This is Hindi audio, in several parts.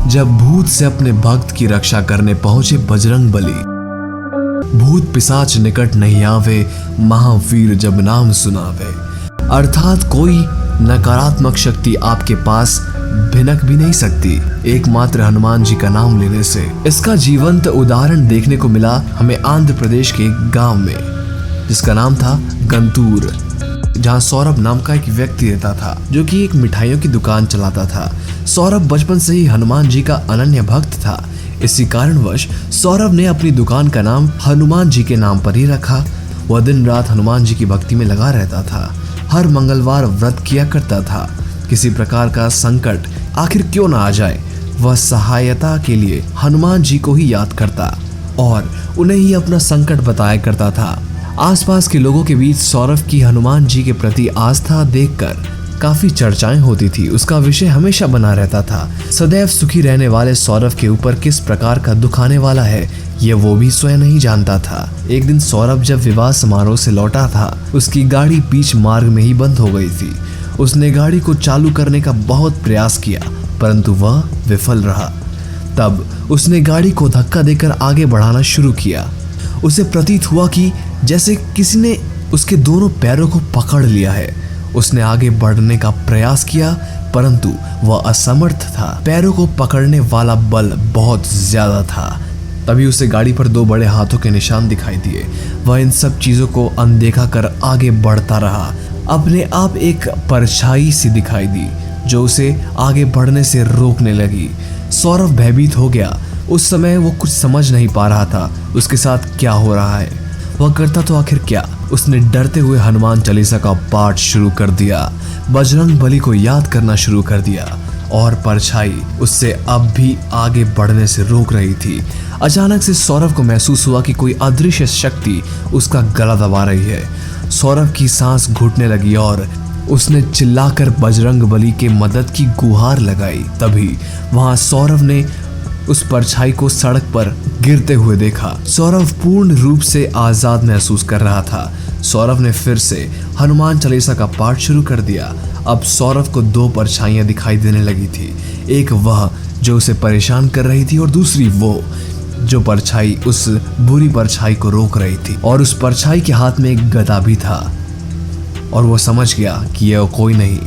जब भूत से अपने भक्त की रक्षा करने पहुंचे बजरंग बली। भूत पिशाच निकट नहीं आवे, महावीर जब नाम सुनावे। अर्थात कोई नकारात्मक शक्ति आपके पास भिनक भी नहीं सकती एकमात्र हनुमान जी का नाम लेने से। इसका जीवंत उदाहरण देखने को मिला हमें आंध्र प्रदेश के एक गांव में, जिसका नाम था गंतूर, जहां सौरभ नाम का एक व्यक्ति रहता था जो कि एक मिठाइयों की दुकान चलाता था। सौरभ बचपन से ही हनुमान जी का अनन्य भक्त था। इसी कारणवश सौरभ ने अपनी दुकान का नाम हनुमान जी के नाम पर ही रखा। वह दिन रात हनुमान जी की भक्ति में लगा रहता था। हर मंगलवार व्रत किया करता था। किसी प्रकार का संकट आखिर क्यों ना आ जाए, वह सहायता के लिए हनुमान जी को ही याद करता और उन्हें ही अपना संकट बताया करता था। आसपास के लोगों के बीच सौरभ की हनुमान जी के प्रति आस्था देखकर काफी चर्चाएं होती थी। उसका विषय हमेशा बना रहता था। सदैव सुखी रहने वाले सौरभ के ऊपर किस प्रकार का दुख आने वाला है, ये वो भी स्वयं नहीं जानता था। एक दिन सौरभ जब विवाह समारोह से लौटा था, उसकी गाड़ी बीच मार्ग में ही बंद हो गई थी। उसने गाड़ी को चालू करने का बहुत प्रयास किया, परंतु वह विफल रहा। तब उसने गाड़ी को धक्का देकर आगे बढ़ाना शुरू किया। उसे प्रतीत हुआ कि जैसे किसी ने उसके दोनों पैरों को पकड़ लिया है। उसने आगे बढ़ने का प्रयास किया, परंतु वह असमर्थ था। पैरों को पकड़ने वाला बल बहुत ज्यादा था। तभी उसे गाड़ी पर दो बड़े हाथों के निशान दिखाई दिए। वह इन सब चीजों को अनदेखा कर आगे बढ़ता रहा। अपने आप एक परछाई सी दिखाई दी जो उसे आगे बढ़ने से रोकने लगी। सौरभ भयभीत हो गया। उस समय वो कुछ समझ नहीं पा रहा था उसके साथ क्या हो रहा है। वह करता तो आखिर क्या। उसने डरते हुए हनुमान चालीसा का पाठ शुरू कर दिया, बजरंग बली को याद करना शुरू कर दिया और परछाई उससे अब भी आगे बढ़ने से रोक रही थी। अचानक से सौरभ को महसूस हुआ कि कोई अदृश्य शक्ति उसका गला दबा रही है। सौरभ की सांस घुटने लगी और उसने चिल्लाकर बजरंग बली के मदद की गुहार लगाई। तभी वहां सौरभ ने उस परछाई को सड़क पर गिरते हुए देखा। सौरभ पूर्ण रूप से आजाद महसूस कर रहा था। सौरभ ने फिर से हनुमान चालीसा का पाठ शुरू कर दिया। अब सौरभ को दो परछाइयां दिखाई देने लगी थी। एक वह जो उसे परेशान कर रही थी और दूसरी वो जो परछाई उस बुरी परछाई को रोक रही थी। और उस परछाई के हाथ में एक गदा भी था और वो समझ गया कि यह कोई नहीं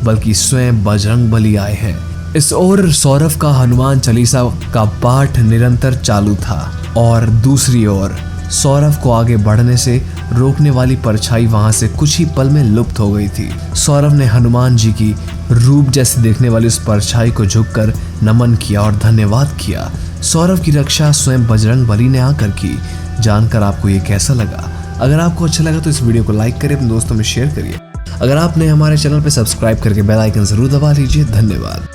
बल्कि स्वयं बजरंग बली आए हैं। इस ओर सौरभ का हनुमान चालीसा का पाठ निरंतर चालू था और दूसरी ओर सौरभ को आगे बढ़ने से रोकने वाली परछाई वहां से कुछ ही पल में लुप्त हो गई थी। सौरभ ने हनुमान जी की रूप जैसे देखने वाली उस परछाई को झुककर नमन किया और धन्यवाद किया। सौरभ की रक्षा स्वयं बजरंग बली ने आकर की। जानकर आपको ये कैसा लगा? अगर आपको अच्छा लगा तो इस वीडियो को लाइक करिए, अपने दोस्तों में शेयर करिए। अगर आपने हमारे चैनल पर सब्सक्राइब करके बेल आइकन जरूर दबा लीजिए। धन्यवाद।